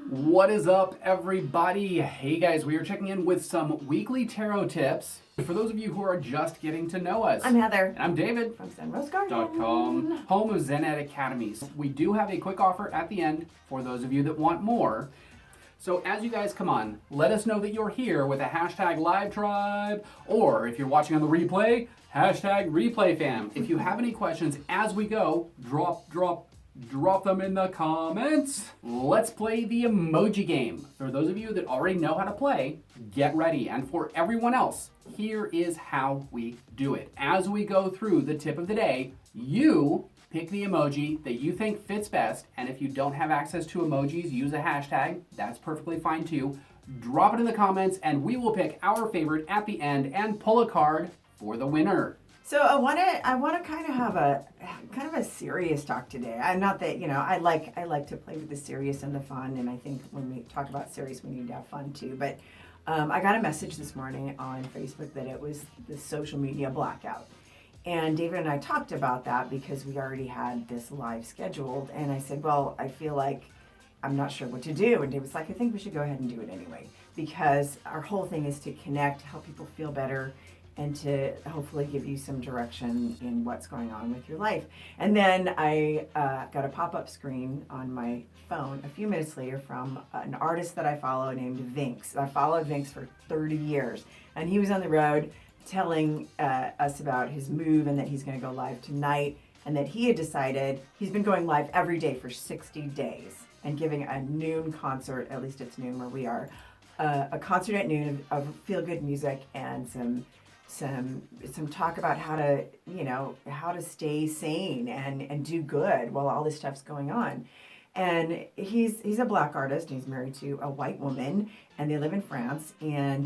What is up, everybody? Hey guys, we are checking in with some weekly tarot tips for those of you who are just getting to know us. I'm Heather. And I'm David From ZenRoseGarden.com, home of Zen Academies. We do have a quick offer at the end for those of you that want more. So as you guys come on, let us know that you're here with a hashtag live tribe, or if you're watching on the replay, hashtag replay fam. If you have any questions as we go, drop them in the comments. Let's play the emoji game. For those of you that already know how to play, get ready. And for everyone else, here is how we do it. As we go through the tip of the day, you pick the emoji that you think fits best, and if you don't have access to emojis, use a hashtag. That's perfectly fine too. Drop it in the comments, and we will pick our favorite at the end and pull a card for the winner. So I want to kind of have a serious talk today. I'm not that, I like to play with the serious and the fun, and I think when we talk about serious, we need to have fun too. But I got a message this morning on Facebook that it was the social media blackout. And David and I talked about that because we already had this live scheduled. And I said, well, I feel like I'm not sure what to do. And David's like, I think we should go ahead and do it anyway. Because our whole thing is to connect, help people feel better, and to hopefully give you some direction in what's going on with your life. And then I got a pop-up screen on my phone a few minutes later from an artist that I follow named Vinx. I followed Vinx for 30 years. And he was on the road telling us about his move and that he's going to go live tonight, and that he had decided he's been going live every day for 60 days and giving a noon concert, at least it's noon where we are, a concert at noon of feel-good music and some talk about how to stay sane and do good while all this stuff's going on. And he's a black artist. He's married to a white woman, and they live in France. And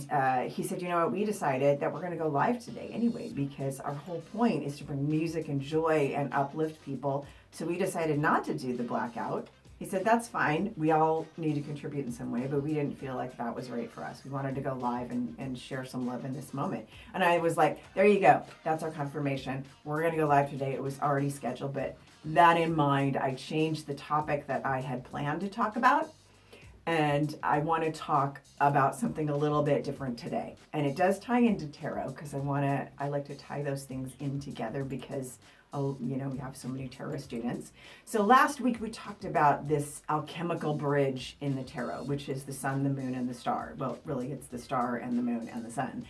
he said, you know what, we decided that we're going to go live today anyway, because our whole point is to bring music and joy and uplift people. So we decided not to do the blackout. He said, that's fine. We all need to contribute in some way, but we didn't feel like that was right for us. We wanted to go live and share some love in this moment. And I was like, there you go. That's our confirmation. We're going to go live today. It was already scheduled, but that in mind, I changed the topic that I had planned to talk about. And I want to talk about something a little bit different today. And it does tie into tarot because I like to tie those things in together because we have so many tarot students. So last week we talked about this alchemical bridge in the tarot, which is the sun, the moon, and the star. Well, really it's the star and the moon and the sun.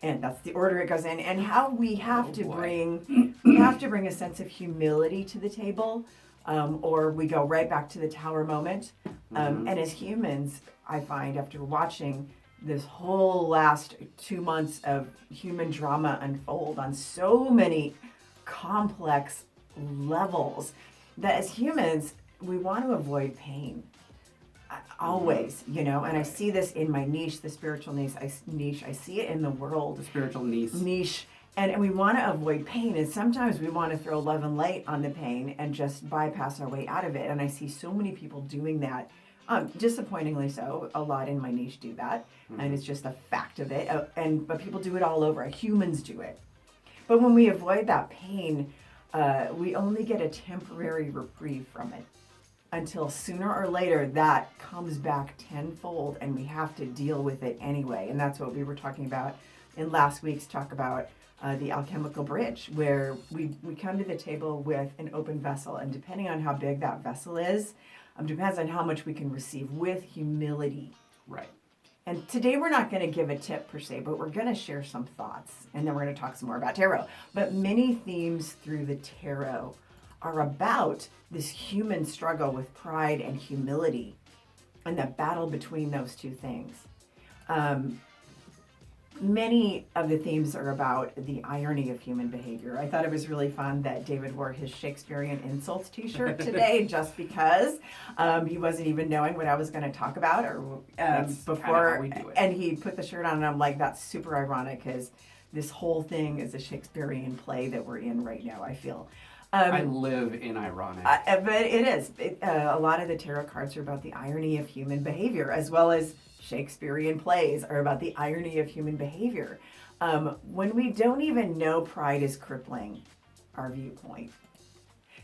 And that's the order it goes in, and how we have to bring a sense of humility to the table, or we go right back to the tower moment. And as humans, I find after watching this whole last 2 months of human drama unfold on so many complex levels, that as humans, we want to avoid pain. Always, and I see this in my niche, the spiritual niche. I see it in the world. The spiritual niche. And we want to avoid pain. And sometimes we want to throw love and light on the pain and just bypass our way out of it. And I see so many people doing that. Disappointingly so. A lot in my niche do that. And it's just a fact of it. But people do it all over. Humans do it. But when we avoid that pain, we only get a temporary reprieve from it, until sooner or later that comes back tenfold and we have to deal with it anyway. And that's what we were talking about in last week's talk about the alchemical bridge, where we come to the table with an open vessel, and depending on how big that vessel is, depends on how much we can receive with humility. Right. And today we're not going to give a tip per se, but we're going to share some thoughts, and then we're going to talk some more about tarot. But many themes through the tarot are about this human struggle with pride and humility and the battle between those two things. Many of the themes are about the irony of human behavior. I thought it was really fun that David wore his Shakespearean insults t-shirt today just because he wasn't even knowing what I was going to talk about before. How we do it. And he put the shirt on and I'm like, that's super ironic because this whole thing is a Shakespearean play that we're in right now, I feel. I live in ironic. But it is. A lot of the tarot cards are about the irony of human behavior, as well as Shakespearean plays are about the irony of human behavior. When we don't even know pride is crippling our viewpoint.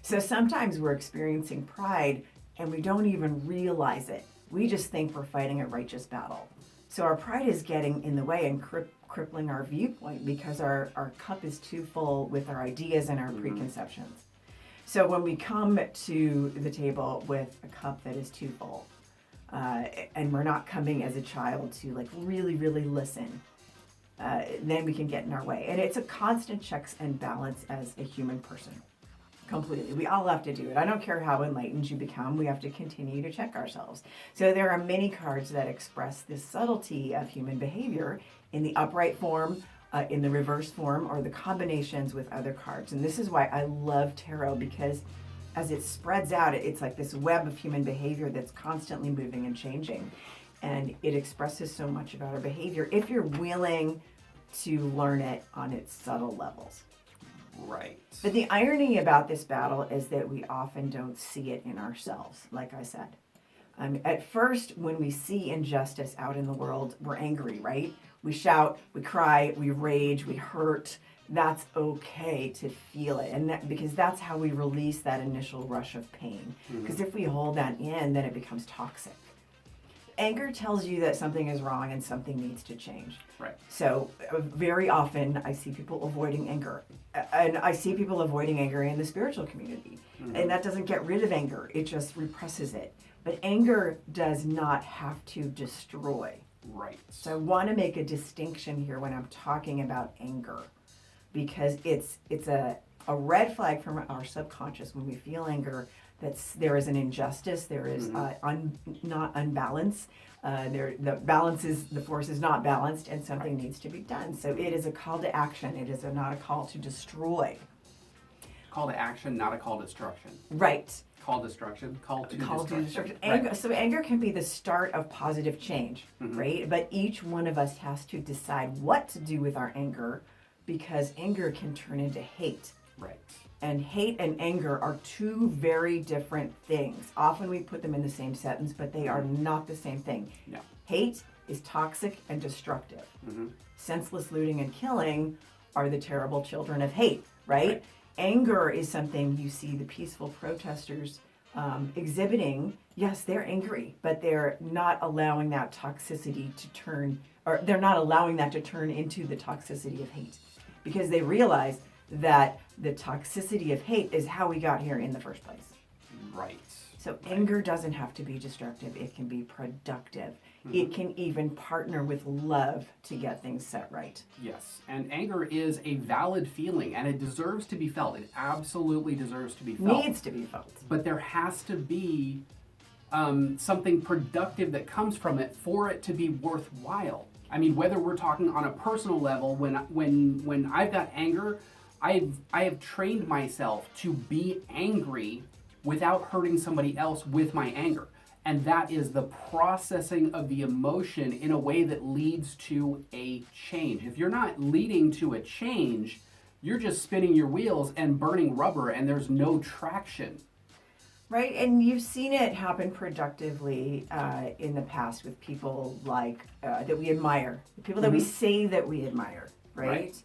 So sometimes we're experiencing pride and we don't even realize it. We just think we're fighting a righteous battle. So our pride is getting in the way and crippling our viewpoint because our cup is too full with our ideas and our preconceptions. So when we come to the table with a cup that is too full, and we're not coming as a child to like really, really listen, then we can get in our way. And it's a constant checks and balance as a human person. Completely. We all have to do it. I don't care how enlightened you become, we have to continue to check ourselves. So there are many cards that express this subtlety of human behavior in the upright form, in the reverse form, or the combinations with other cards. And this is why I love tarot, because as it spreads out, it's like this web of human behavior that's constantly moving and changing. And it expresses so much about our behavior if you're willing to learn it on its subtle levels. Right. But the irony about this battle is that we often don't see it in ourselves, like I said. At first, when we see injustice out in the world, we're angry, right? We shout, we cry, we rage, we hurt. That's okay to feel it, and because that's how we release that initial rush of pain. Because if we hold that in, then it becomes toxic. Anger tells you that something is wrong and something needs to change. Right. So very often I see people avoiding anger. And I see people avoiding anger in the spiritual community. And that doesn't get rid of anger. It just represses it. But anger does not have to destroy. Right. So I want to make a distinction here when I'm talking about anger. Because it's a red flag from our subconscious when we feel anger. There is an injustice, there is not unbalance, the force is not balanced, and something needs to be done. So it is a call to action. It is not a call to destroy. Call to action, not a call to destruction. Right. Call destruction, call to destruction. Anger, so anger can be the start of positive change, right? But each one of us has to decide what to do with our anger, because anger can turn into hate. Right. And hate and anger are two very different things. Often we put them in the same sentence, but they are not the same thing. No. Hate is toxic and destructive. Senseless looting and killing are the terrible children of hate, right? Anger is something you see the peaceful protesters exhibiting. Yes, they're angry, but they're not allowing that toxicity to turn, or they're not allowing that to turn into the toxicity of hate, because they realize that the toxicity of hate is how we got here in the first place. Right. So anger doesn't have to be destructive. It can be productive. It can even partner with love to get things set right. Yes. And anger is a valid feeling, and it deserves to be felt. It absolutely deserves to be felt. Needs to be felt. But there has to be something productive that comes from it for it to be worthwhile. I mean, whether we're talking on a personal level, when I've got anger, I have trained myself to be angry without hurting somebody else with my anger. And that is the processing of the emotion in a way that leads to a change. If you're not leading to a change, you're just spinning your wheels and burning rubber, and there's no traction. Right, and you've seen it happen productively in the past with people like that we admire, people that we say that we admire, right?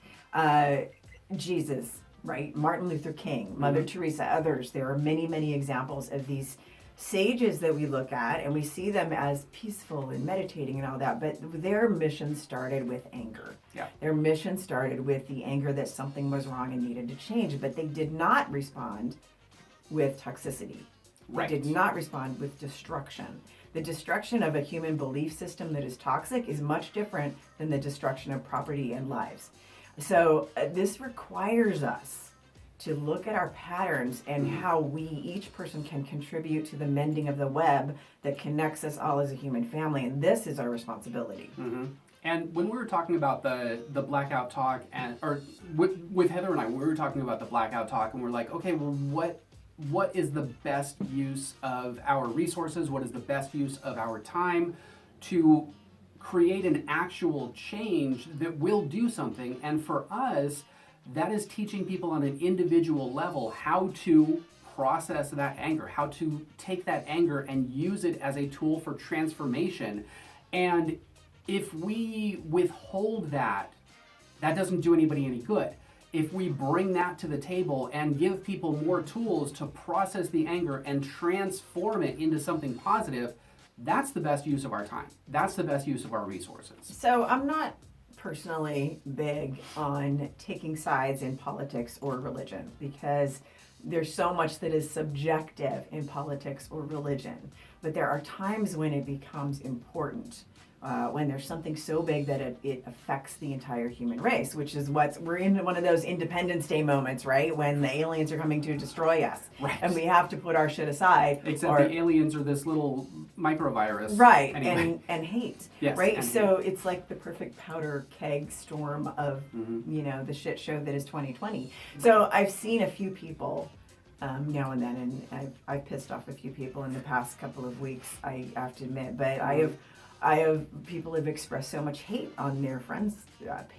Jesus, right? Martin Luther King, Mother Teresa, others. There are many, many examples of these sages that we look at, and we see them as peaceful and meditating and all that, but their mission started with anger. Yeah. Their mission started with the anger that something was wrong and needed to change, but they did not respond with toxicity. They did not respond with destruction. The destruction of a human belief system that is toxic is much different than the destruction of property and lives. So this requires us to look at our patterns and how we, each person, can contribute to the mending of the web that connects us all as a human family. And this is our responsibility. And when we were talking about the blackout talk, or with Heather and I, we were talking about the blackout talk, and we're like, okay, well, what is the best use of our resources? What is the best use of our time to create an actual change that will do something? And for us, that is teaching people on an individual level how to process that anger, how to take that anger and use it as a tool for transformation. And if we withhold that, that doesn't do anybody any good. If we bring that to the table and give people more tools to process the anger and transform it into something positive, That's the best use of our time. That's the best use of our resources. So I'm not personally big on taking sides in politics or religion because there's so much that is subjective in politics or religion. But there are times when it becomes important. When there's something so big that it affects the entire human race, which is we're in one of those Independence Day moments, right? When the aliens are coming to destroy us. Right. And we have to put our shit aside. Except the aliens are this little microvirus. Right, anyway. and hate. Yes, right? and So it's like the perfect powder keg storm of, Mm-hmm. the shit show that is 2020. So I've seen a few people now and then, and I've pissed off a few people in the past couple of weeks, I have to admit, but I have people have expressed so much hate on their friends'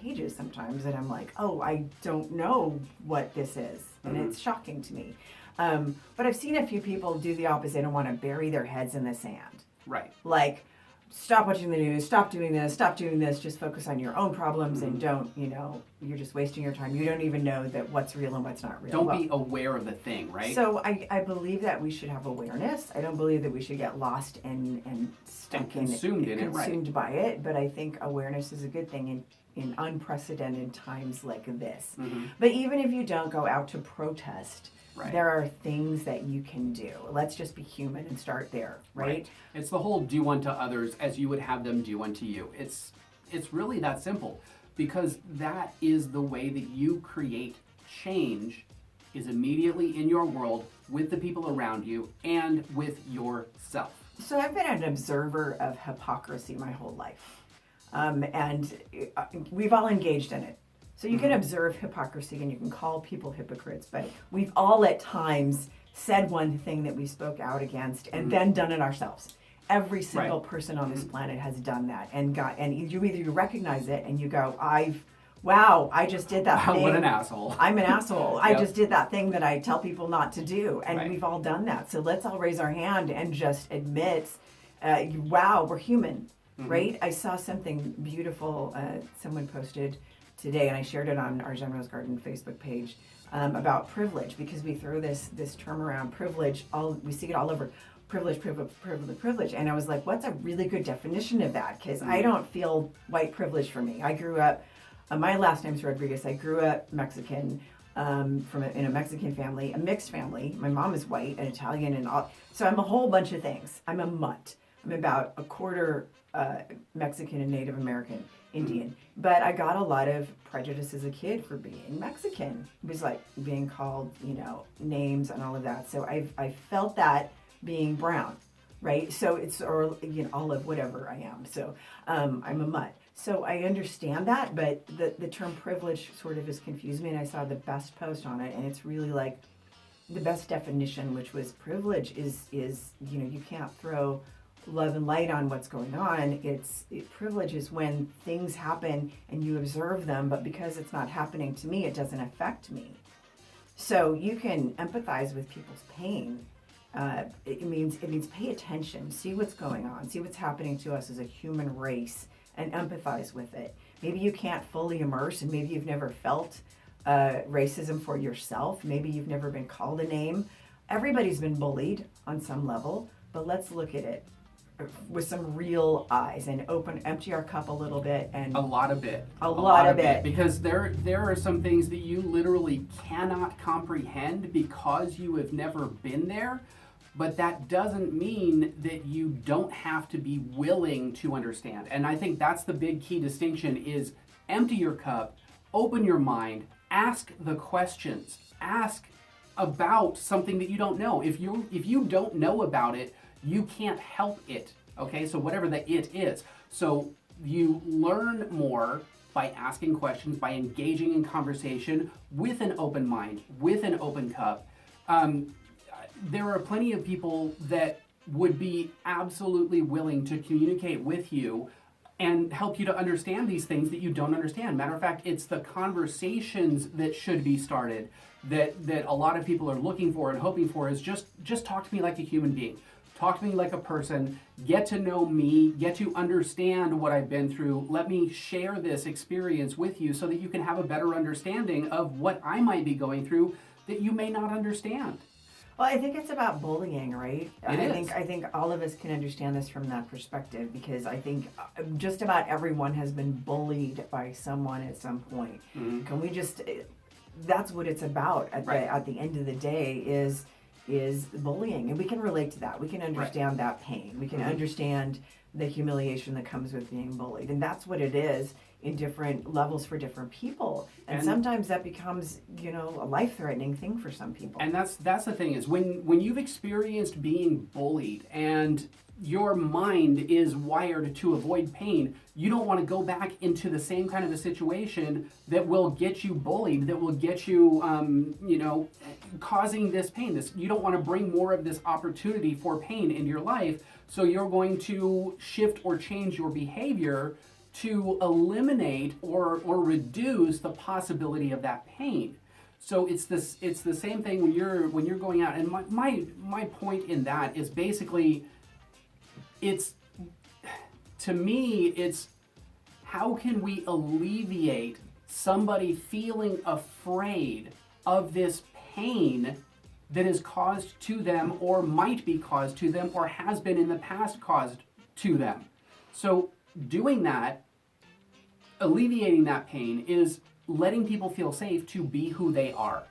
pages sometimes that I'm like, oh, I don't know what this is, and it's shocking to me. But I've seen a few people do the opposite and want to bury their heads in the sand. Right. Like, stop watching the news, stop doing this, just focus on your own problems and don't, you're just wasting your time. You don't even know that what's real and what's not real. Don't be aware of the thing, right? So I believe that we should have awareness. I don't believe that we should get lost and stuck consumed by it, but I think awareness is a good thing in unprecedented times like this. But even if you don't go out to protest, there are things that you can do. Let's just be human and start there, right? It's the whole do unto others as you would have them do unto you. It's really that simple, because that is the way that you create change, is immediately in your world with the people around you and with yourself. So I've been an observer of hypocrisy my whole life, and we've all engaged in it. So you can observe hypocrisy and you can call people hypocrites, but we've all at times said one thing that we spoke out against and then done it ourselves. Every single person on this planet has done that and you either recognize it and you go, I just did that thing. What an asshole. I'm an asshole. I just did that thing that I tell people not to do. And we've all done that. So let's all raise our hand and just admit, we're human, right? I saw something beautiful someone posted today, and I shared it on our General's Garden Facebook page about privilege, because we throw this term around, privilege. We see it all over, privilege. And I was like, what's a really good definition of that? Because I don't feel white privilege for me. I grew up, my last name's Rodriguez. I grew up Mexican, in a Mexican family, a mixed family. My mom is white and Italian and all. So I'm a whole bunch of things. I'm a mutt. I'm about a quarter Mexican and Native American, Indian. But I got a lot of prejudice as a kid for being Mexican. It was like being called, names and all of that. So I felt that being brown, right? So it's, or olive, whatever I am. So I'm a mutt. So I understand that, but the term privilege sort of has confused me, and I saw the best post on it, and it's really like the best definition, which was privilege is you can't throw love and light on what's going on. Privilege is when things happen and you observe them, but because it's not happening to me, it doesn't affect me. So you can empathize with people's pain. It means pay attention, see what's going on, see what's happening to us as a human race, and empathize with it. Maybe you can't fully immerse, and maybe you've never felt racism for yourself. Maybe you've never been called a name. Everybody's been bullied on some level, but let's look at it with some real eyes and empty our cup a little bit, and a lot of it, because there are some things that you literally cannot comprehend because you have never been there. But that doesn't mean that you don't have to be willing to understand. And I think that's the big key distinction: is empty your cup, open your mind, ask the questions, ask about something that you don't know. If you don't know about it, you can't help it, okay? So whatever the it is. So you learn more by asking questions, by engaging in conversation with an open mind, with an open cup. There are plenty of people that would be absolutely willing to communicate with you and help you to understand these things that you don't understand. Matter of fact, it's the conversations that should be started that a lot of people are looking for and hoping for, is just talk to me like a human being. Talk to me like a person, get to know me, get to understand what I've been through. Let me share this experience with you so that you can have a better understanding of what I might be going through that you may not understand. Well, I think it's about bullying, right? It is. I think all of us can understand this from that perspective because I think just about everyone has been bullied by someone at some point. Mm-hmm. Can we just? That's what it's about at the end of the day is bullying, and we can relate to that. We can understand that pain. We can Mm-hmm. understand the humiliation that comes with being bullied, and that's what it is in different levels for different people. And sometimes that becomes, a life-threatening thing for some people. And that's the thing is when you've experienced being bullied and your mind is wired to avoid pain, you don't want to go back into the same kind of a situation that will get you bullied, that will get you, causing this pain. You don't want to bring more of this opportunity for pain into your life. So you're going to shift or change your behavior to eliminate or reduce the possibility of that pain. So it's the same thing when you're going out. And my point in that is basically, to me, it's how can we alleviate somebody feeling afraid of this pain that is caused to them or might be caused to them or has been in the past caused to them. So doing that, alleviating that pain, is letting people feel safe to be who they are.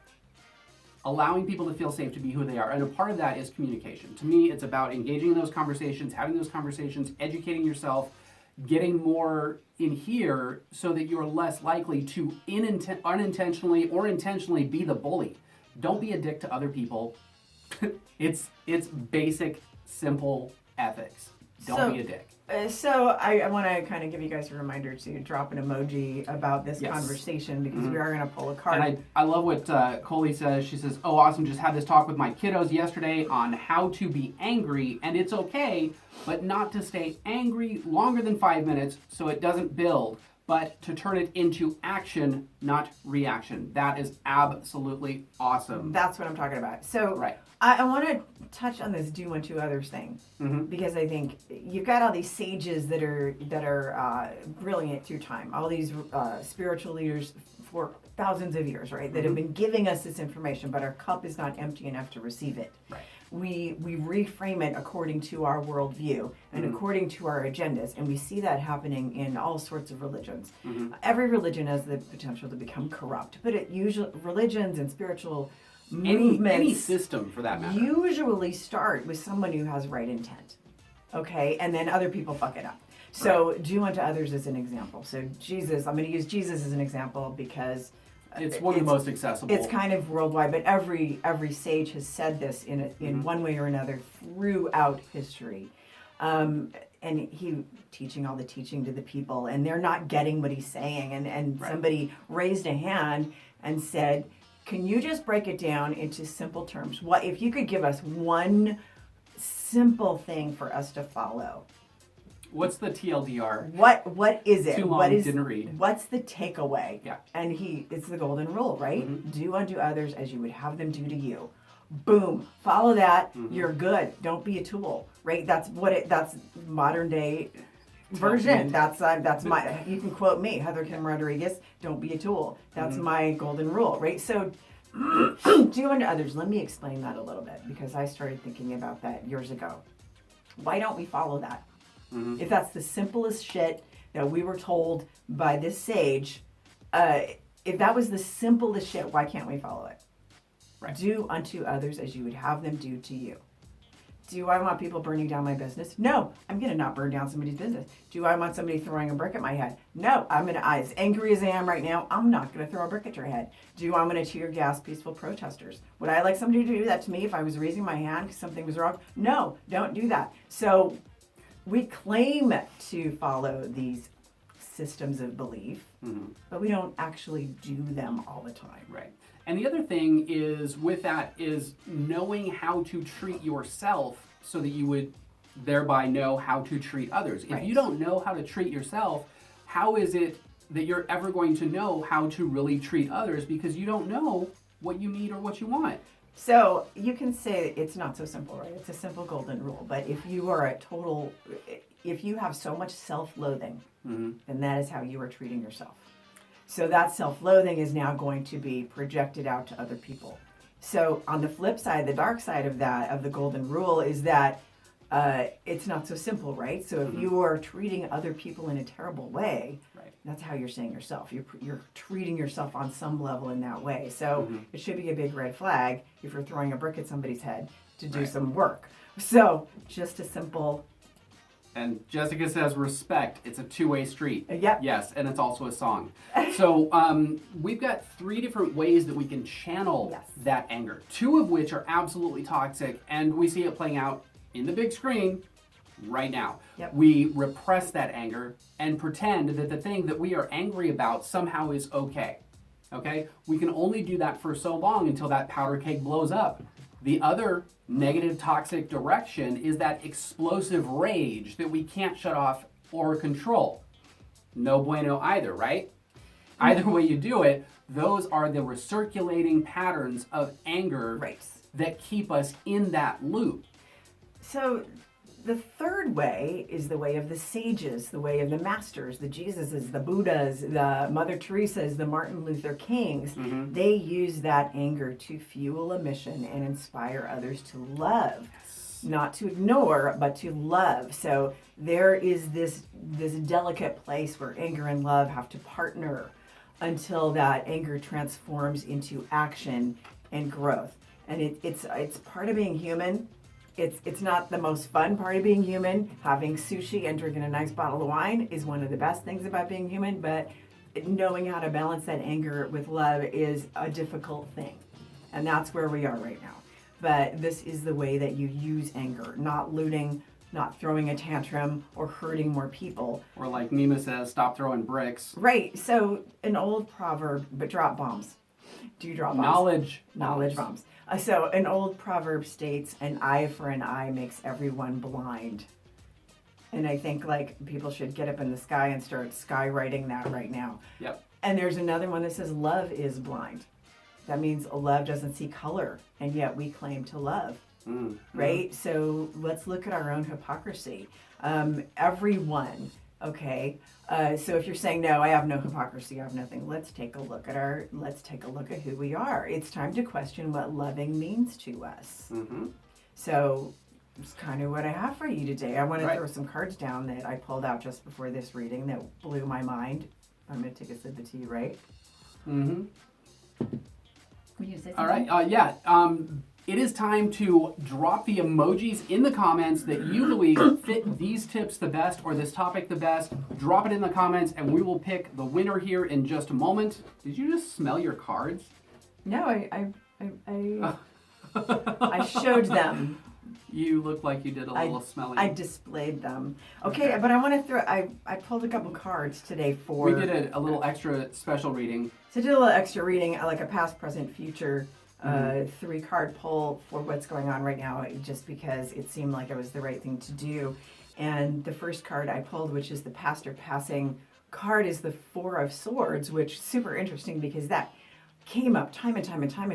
Allowing people to feel safe to be who they are. And a part of that is communication. To me, it's about engaging in those conversations, having those conversations, educating yourself, getting more in here so that you're less likely to unintentionally or intentionally be the bully. Don't be a dick to other people. It's basic, simple ethics. Don't be a dick. So I want to kind of give you guys a reminder to drop an emoji about this conversation because we are going to pull a card. And I love what Coley says. She says, "Oh, awesome, just had this talk with my kiddos yesterday on how to be angry, and it's okay, but not to stay angry longer than 5 minutes so it doesn't build, but to turn it into action, not reaction." That is absolutely awesome. That's what I'm talking about. So Right. I want to touch on this do unto others thing because I think you've got all these sages that are brilliant through time, all these spiritual leaders for thousands of years, right? That have been giving us this information, but our cup is not empty enough to receive it. Right. We reframe it according to our worldview and according to our agendas, and we see that happening in all sorts of religions. Every religion has the potential to become corrupt, but religions and spiritual movements, any system for that matter, usually start with someone who has right intent, okay, and then other people fuck it up. So do unto others as an example. So Jesus, I'm going to use Jesus as an example because it's one of the most accessible. It's kind of worldwide, but every sage has said this in one way or another throughout history. And he teaching all the teaching to the people, and they're not getting what he's saying. And somebody raised a hand and said, "Can you just break it down into simple terms? What if you could give us one simple thing for us to follow?" What's the TLDR? What is it? Too long, didn't read. What's the takeaway? Yeah. And it's the golden rule, right? Do unto others as you would have them do to you. Boom. Follow that. You're good. Don't be a tool, right? That's modern day version. That's my. You can quote me, Heather Kim Rodriguez. Don't be a tool. That's my golden rule, right? So do unto others. Let me explain that a little bit because I started thinking about that years ago. Why don't we follow that? If that's the simplest shit that we were told by this sage, if that was the simplest shit, why can't we follow it? Right. Do unto others as you would have them do to you. Do I want people burning down my business? No, I'm going to not burn down somebody's business. Do I want somebody throwing a brick at my head? No, as angry as I am right now, I'm not going to throw a brick at your head. I'm going to tear gas peaceful protesters. Would I like somebody to do that to me if I was raising my hand because something was wrong? No, don't do that. So we claim to follow these systems of belief, but we don't actually do them all the time. Right. And the other thing is with that is knowing how to treat yourself so that you would thereby know how to treat others. Right. If you don't know how to treat yourself, how is it that you're ever going to know how to really treat others because you don't know what you need or what you want? So you can say it's not so simple, right? It's a simple golden rule. But if you have so much self-loathing, then that is how you are treating yourself. So that self-loathing is now going to be projected out to other people. So on the flip side, the dark side of that, of the golden rule, is that it's not so simple, right? So if you are treating other people in a terrible way, that's how you're seeing yourself. You're treating yourself on some level in that way. So it should be a big red flag if you're throwing a brick at somebody's head to do some work. So just a simple. And Jessica says respect. It's a two-way street. Yep. Yes, and it's also a song. So we've got 3 different ways that we can channel that anger. 2 of which are absolutely toxic, and we see it playing out in the big screen right now. Yep. We repress that anger and pretend that the thing that we are angry about somehow is okay. Okay? We can only do that for so long until that powder keg blows up. The other negative toxic direction is that explosive rage that we can't shut off or control. No bueno either, right? Either way you do it, those are the recirculating patterns of anger that keep us in that loop. So the third way is the way of the sages, the way of the masters, the Jesuses, the Buddhas, the Mother Teresas, the Martin Luther Kings. They use that anger to fuel a mission and inspire others to love. Not to ignore, but to love. So there is this delicate place where anger and love have to partner until that anger transforms into action and growth. And it's part of being human. It's not the most fun part of being human. Having sushi and drinking a nice bottle of wine is one of the best things about being human, but knowing how to balance that anger with love is a difficult thing. And that's where we are right now. But this is the way that you use anger, not looting, not throwing a tantrum, or hurting more people. Or like Nima says, stop throwing bricks. Right. So an old proverb, but drop bombs. Do you drop bombs? Knowledge bombs. So an old proverb states, an eye for an eye makes everyone blind. And I think like people should get up in the sky and start skywriting that right now. Yep. And there's another one that says love is blind. That means love doesn't see color, and yet we claim to love. Right? So let's look at our own hypocrisy. Everyone, okay? So if you're saying, no, I have no hypocrisy, I have nothing, let's take a look at who we are. It's time to question what loving means to us. So it's kind of what I have for you today. I want to throw some cards down that I pulled out just before this reading that blew my mind. I'm going to take a sip of tea, right? All right. It is time to drop the emojis in the comments that you believe fit these tips the best or this topic the best. Drop it in the comments and we will pick the winner here in just a moment. Did you just smell your cards? No, I showed them. You look like you did a little smelling. I displayed them. Okay, but I want to throw. I pulled a couple cards today for. We did a little extra special reading. So I did a little extra reading, like a past, present, future 3-card pull for what's going on right now, just because it seemed like it was the right thing to do. And the first card I pulled, which is the past or passing card, is the 4 of Swords, which is super interesting because that came up time and time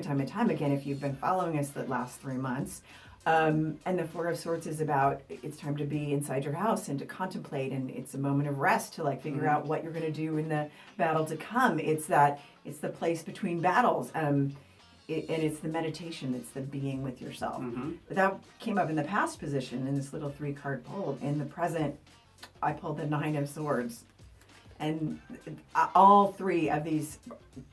again if you've been following us the last 3 months. And the 4 of Swords is about, it's time to be inside your house and to contemplate, and it's a moment of rest to like figure out what you're going to do in the battle to come. It's the place between battles. And it's the meditation, it's the being with yourself. But that came up in the past position in this little 3-card pull. In the present, I pulled the 9 of Swords. And all 3 of these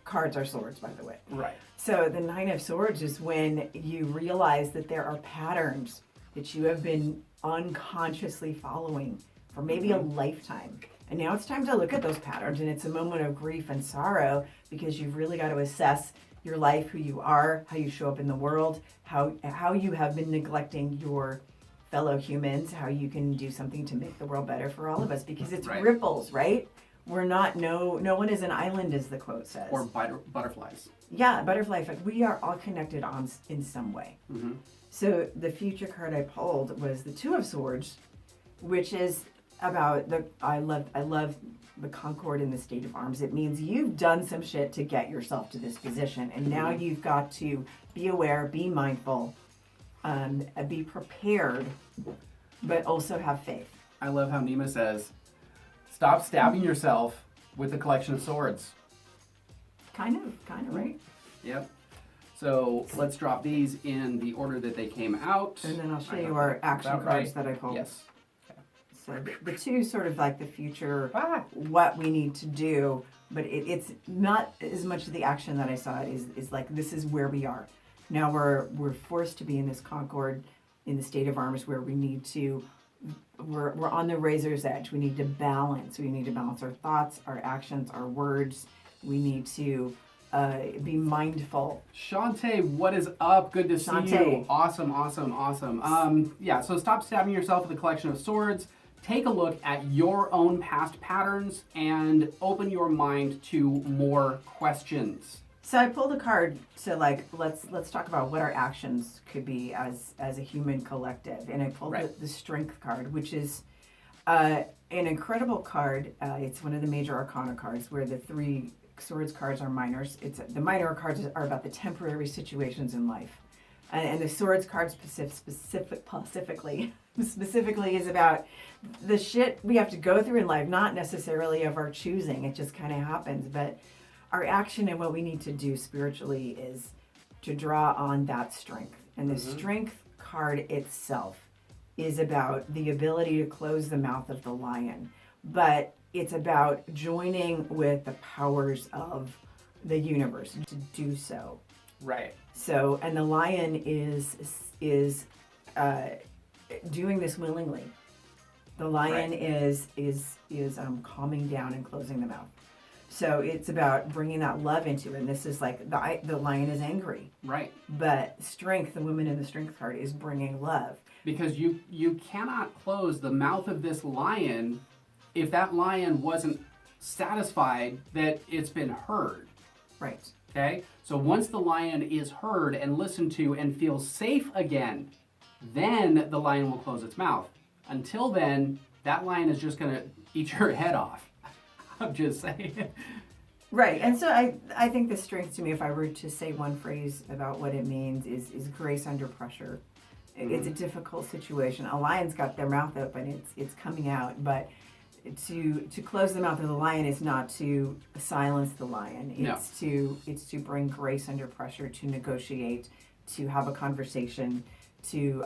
cards are swords, by the way. Right. So the 9 of Swords is when you realize that there are patterns that you have been unconsciously following for maybe a lifetime. And now it's time to look at those patterns, and it's a moment of grief and sorrow because you've really got to assess your life, who you are, how you show up in the world, how you have been neglecting your fellow humans, how you can do something to make the world better for all of us, because it's ripples, right? We're not, no one is an island, as the quote says. Or butterflies. Yeah, butterfly effect. We are all connected in some way. So the future card I pulled was the 2 of Swords, which is about I love the concord in the state of arms. It means you've done some shit to get yourself to this position, and now you've got to be aware, be mindful, be prepared, but also have faith. I love how Nima says, stop stabbing yourself with a collection of swords. Kind of, right? Yep. So let's drop these in the order that they came out. And then I'll show you our action cards that I pulled. Yes. So the two sort of like the future, what we need to do, but it's not as much of the action that I saw. It is like, this is where we are. Now we're forced to be in this concord, in the state of arms where we need to, we're on the razor's edge. We need to balance. We need to balance our thoughts, our actions, our words. We need to be mindful. Shantae, what is up? Good to see you. Awesome. So stop stabbing yourself with a collection of swords. Take a look at your own past patterns and open your mind to more questions. So I pulled a card to like, let's talk about what our actions could be as a human collective. And I pulled the Strength card, which is an incredible card. It's one of the Major Arcana cards where the 3 Swords cards are minors. The minor cards are about the temporary situations in life. And the Swords card specifically is about the shit we have to go through in life, not necessarily of our choosing. It just kind of happens. But our action and what we need to do spiritually is to draw on that strength. And the Strength card itself is about the ability to close the mouth of the lion. But it's about joining with the powers of the universe to do so. Right. So, and the lion is doing this willingly. The lion is calming down and closing the mouth. So it's about bringing that love into it. And this is like the lion is angry. Right. But strength, the woman in the Strength card, is bringing love. Because you cannot close the mouth of this lion if that lion wasn't satisfied that it's been heard. Right. Okay? So once the lion is heard and listened to and feels safe again, then the lion will close its mouth. Until then, that lion is just going to eat your head off. I'm just saying. Right. And so I think the Strength to me, if I were to say one phrase about what it means, is grace under pressure. It's a difficult situation. A lion's got their mouth open. It's coming out. But to close the mouth of the lion is not to silence the lion. It's to bring grace under pressure, to negotiate, to have a conversation, to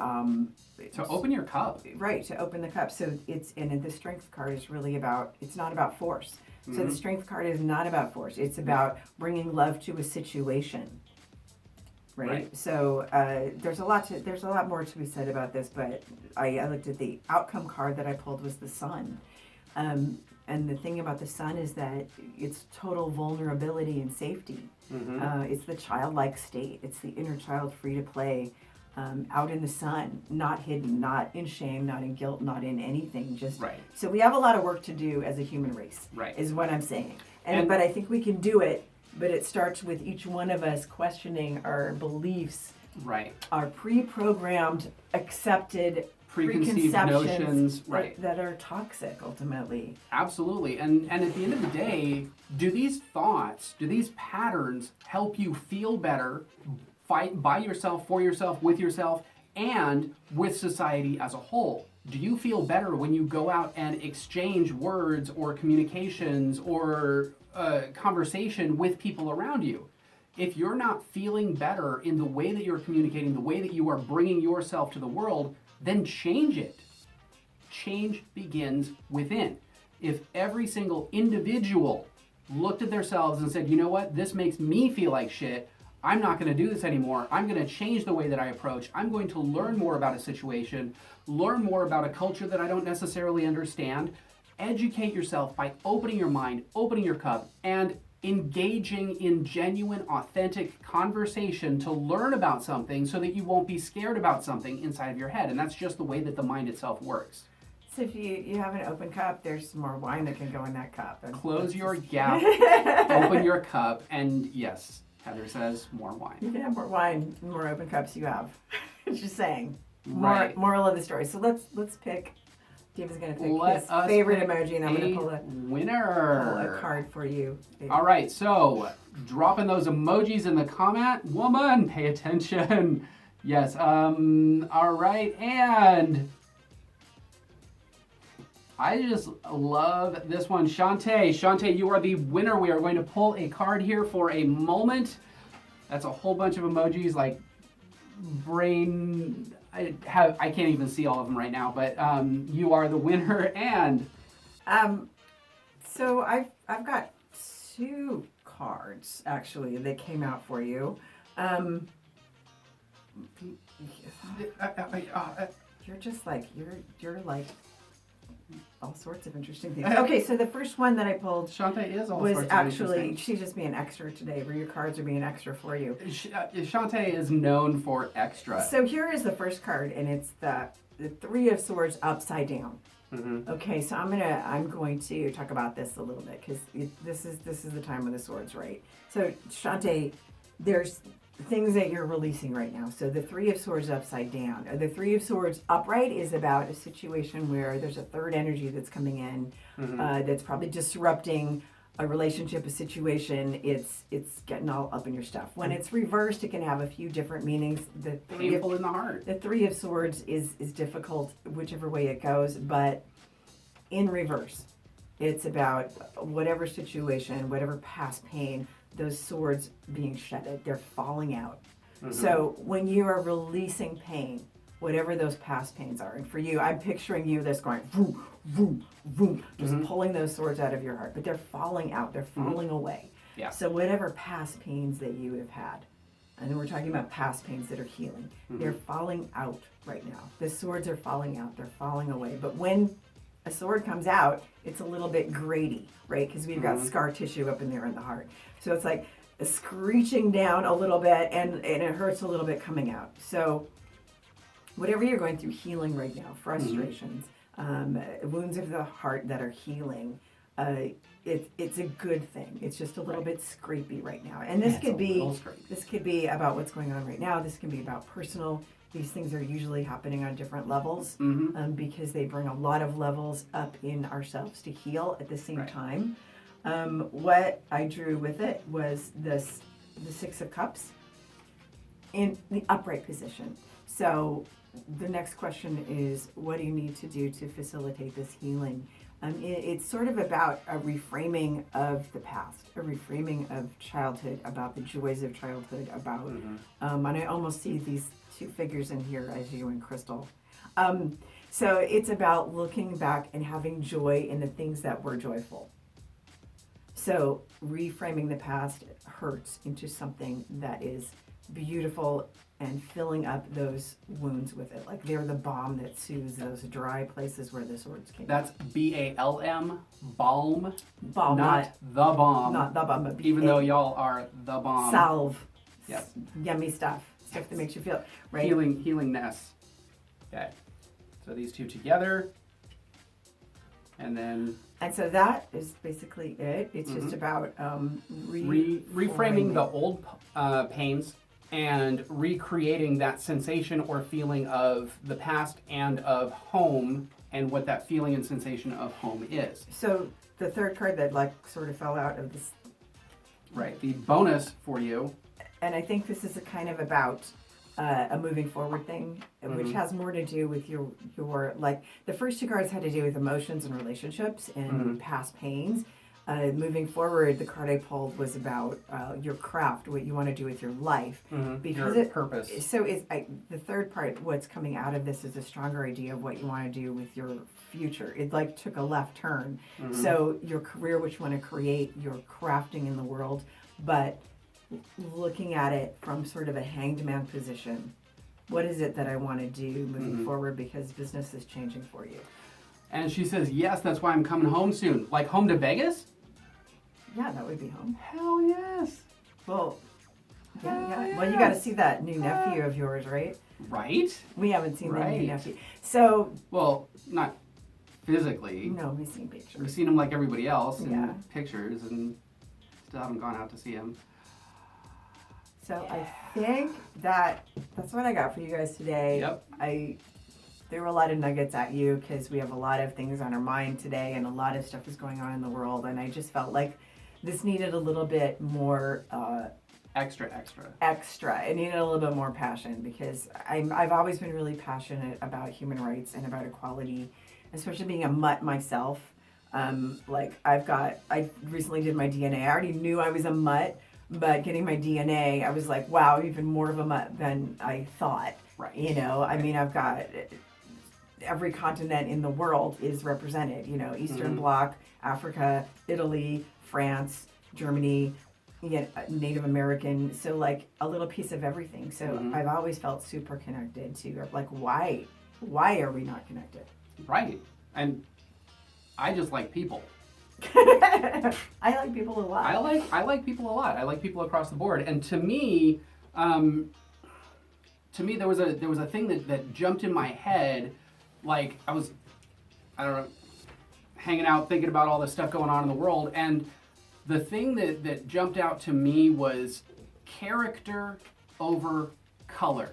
open your cup. Right, to open the cup. So the Strength card is really about, it's not about force. So the Strength card is not about force. It's about bringing love to a situation. Right. So there's a lot more to be said about this, but I looked at the outcome card that I pulled was the Sun. And the thing about the Sun is that it's total vulnerability and safety. It's the childlike state. It's the inner child free to play, out in the sun, not hidden, not in shame, not in guilt, not in anything. So we have a lot of work to do as a human race, is what I'm saying. But I think we can do it. But it starts with each one of us questioning our beliefs, our pre-programmed, accepted preconceived notions, that are toxic ultimately. Absolutely. And at the end of the day, do these thoughts, do these patterns help you feel better, fight by yourself, for yourself, with yourself, and with society as a whole? Do you feel better when you go out and exchange words or communications or conversation with people around you? If you're not feeling better in the way that you're communicating, the way that you are bringing yourself to the world, then change it. Change begins within. If every single individual looked at themselves and said, you know what, this makes me feel like shit, I'm not going to do this anymore. I'm going to change the way that I approach. I'm going to learn more about a situation, learn more about a culture that I don't necessarily understand. Educate yourself by opening your mind, opening your cup, and engaging in genuine, authentic conversation to learn about something so that you won't be scared about something inside of your head. And that's just the way that the mind itself works. So if you have an open cup, there's more wine that can go in that cup. And close your gap, open your cup, and yes, Heather says more wine. You can have more wine, the more open cups you have. Just saying. Right. Moral of the story. So let's pick. David's going to pick his favorite emoji, and I'm going to pull a card for you. All right, so dropping those emojis in the comment. Woman, pay attention. Yes, all right, and I just love this one. Shantae, you are the winner. We are going to pull a card here for a moment. That's a whole bunch of emojis like brain. I can't even see all of them right now, but you are the winner. And so I've got 2 cards actually that came out for you. You're just like you're like all sorts of interesting things. Okay, so the first one that I pulled Shantae is all was sorts of actually interesting. she's just being extra today, where your cards are being extra for you. Shantae is known for extra. So here is the first card, and it's the 3 of Swords upside down. Mm-hmm. Okay, so I'm going to talk about this a little bit because this is the time of the swords, right? So Shantae, there's things that you're releasing right now. So the 3 of Swords upside down, or the 3 of Swords upright, is about a situation where there's a third energy that's coming in, that's probably disrupting a relationship, a situation. It's getting all up in your stuff. When it's reversed, it can have a few different meanings. The Painful in the heart. The 3 of Swords is difficult, whichever way it goes, but in reverse, it's about whatever situation, whatever past pain, those swords being shedded, they're falling out. So when you are releasing pain, whatever those past pains are, and for you, I'm picturing you that's going vroom, vroom, vroom, just pulling those swords out of your heart, but they're falling out, they're falling away. Yeah. So whatever past pains that you have had, and then we're talking about past pains that are healing, they're falling out right now. The swords are falling out, they're falling away. But when a sword comes out, it's a little bit graty, right? Because we've got scar tissue up in there in the heart. So it's like screeching down a little bit, and it hurts a little bit coming out. So whatever you're going through healing right now, frustrations, wounds of the heart that are healing, it's a good thing. It's just a little bit scrapey right now. And this could be about what's going on right now. This can be about personal. These things are usually happening on different levels, because they bring a lot of levels up in ourselves to heal at the same time. What I drew with it was the 6 of Cups in the upright position. So the next question is, what do you need to do to facilitate this healing? It's sort of about a reframing of the past, a reframing of childhood, about the joys of childhood, about, and I almost see these 2 figures in here as you and Crystal. So it's about looking back and having joy in the things that were joyful. So reframing the past hurts into something that is beautiful and filling up those wounds with it. Like they're the balm that soothes those dry places where the swords came. That's BALM, balm. Balm, not the bomb. Not the bomb, but even though y'all are the bomb. Salve. Yep. Yummy stuff. Stuff that makes you feel right. Healingness. Okay. So these 2 together. And then. And so that is basically it. It's just about reframing the old pains and recreating that sensation or feeling of the past and of home, and what that feeling and sensation of home is. So the third card that like sort of fell out of this. Right. The bonus for you. And I think this is a kind of about a moving forward thing, which has more to do with your like the first 2 cards had to do with emotions and relationships and past pains. Moving forward, the card I pulled was about your craft, what you want to do with your life, because your purpose. So the third part, what's coming out of this is a stronger idea of what you want to do with your future. It like took a left turn. So your career, which you want to create, your crafting in the world, but looking at it from sort of a hanged man position. What is it that I want to do moving forward, because business is changing for you? And she says, yes, that's why I'm coming home soon. Like home to Vegas? Yeah, that would be home. Hell yes. Well, yeah. Well, you got to see that new nephew of yours, right? Right? We haven't seen the new nephew. So. Well, not physically. No, we've seen pictures. We've seen him like everybody else in pictures, and still haven't gone out to see him. So I think that's what I got for you guys today. Yep. There were a lot of nuggets at you because we have a lot of things on our mind today, and a lot of stuff is going on in the world, and I just felt like this needed a little bit more extra. It needed a little bit more passion, because I've always been really passionate about human rights and about equality, especially being a mutt myself. I recently did my DNA. I already knew I was a mutt. but getting my DNA, I was like, wow, even more of them than I thought. Right. You know, I mean, I've got every continent in the world is represented. You know, Eastern Bloc, Africa, Italy, France, Germany, Native American. So like a little piece of everything. So I've always felt super connected to like why are we not connected? Right. And I just like people. I like people a lot. I like people a lot. I like people across the board. And to me, there was a thing that jumped in my head. Like I don't know, hanging out thinking about all this stuff going on in the world, and the thing that jumped out to me was character over color.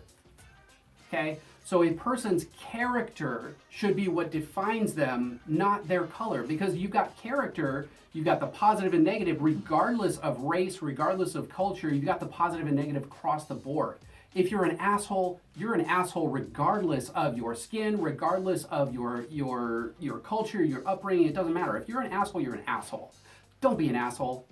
Okay? So a person's character should be what defines them, not their color. Because you've got character, you've got the positive and negative, regardless of race, regardless of culture, you've got the positive and negative across the board. If you're an asshole, you're an asshole regardless of your skin, regardless of your culture, your upbringing, it doesn't matter. If you're an asshole, you're an asshole. Don't be an asshole.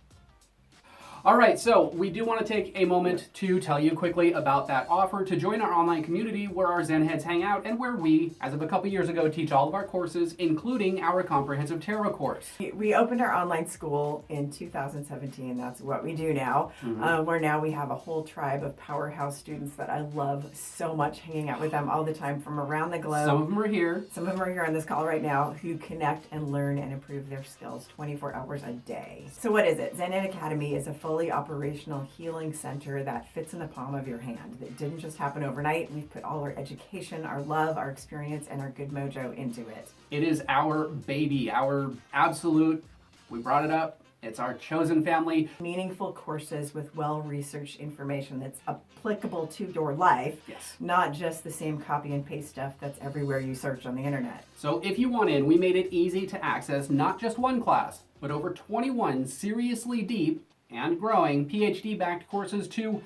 All right, so we do want to take a moment to tell you quickly about that offer to join our online community where our Zen heads hang out and where we, as of a couple years ago, teach all of our courses, including our comprehensive tarot course. We opened our online school in 2017. That's what we do now. Where now we have a whole tribe of powerhouse students that I love so much, hanging out with them all the time from around the globe. Some of them are here. Some of them are here on this call right now who connect and learn and improve their skills 24 hours a day. So what is it? Zen Academy is a fully operational healing center that fits in the palm of your hand. It didn't just happen overnight. We've put all our education, our love, our experience, and our good mojo into it. It is our baby, our absolute, we brought it up, it's our chosen family. Meaningful courses with well-researched information that's applicable to your life. Yes. Not just the same copy and paste stuff that's everywhere you search on the internet. So if you want in, we made it easy to access not just one class, but over 21 seriously deep and growing PhD-backed courses to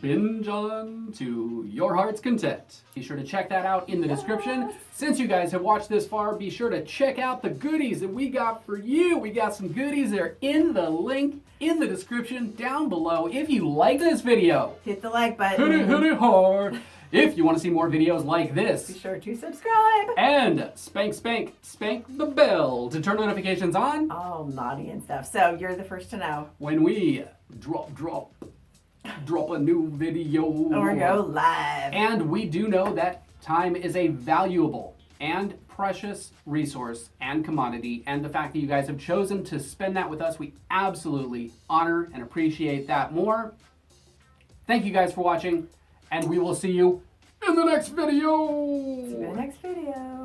binge on to your heart's content. Be sure to check that out in the description. Since you guys have watched this far, be sure to check out the goodies that we got for you. We got some goodies there in the link in the description down below. If you like this video, hit the like button. hit it hard. If you want to see more videos like this, be sure to subscribe. And spank the bell to turn notifications on. All naughty and stuff. So you're the first to know when we drop a new video. Or go live. And we do know that time is a valuable and precious resource and commodity. And the fact that you guys have chosen to spend that with us, we absolutely honor and appreciate that more. Thank you guys for watching. And we will see you in the next video. See you in the next video.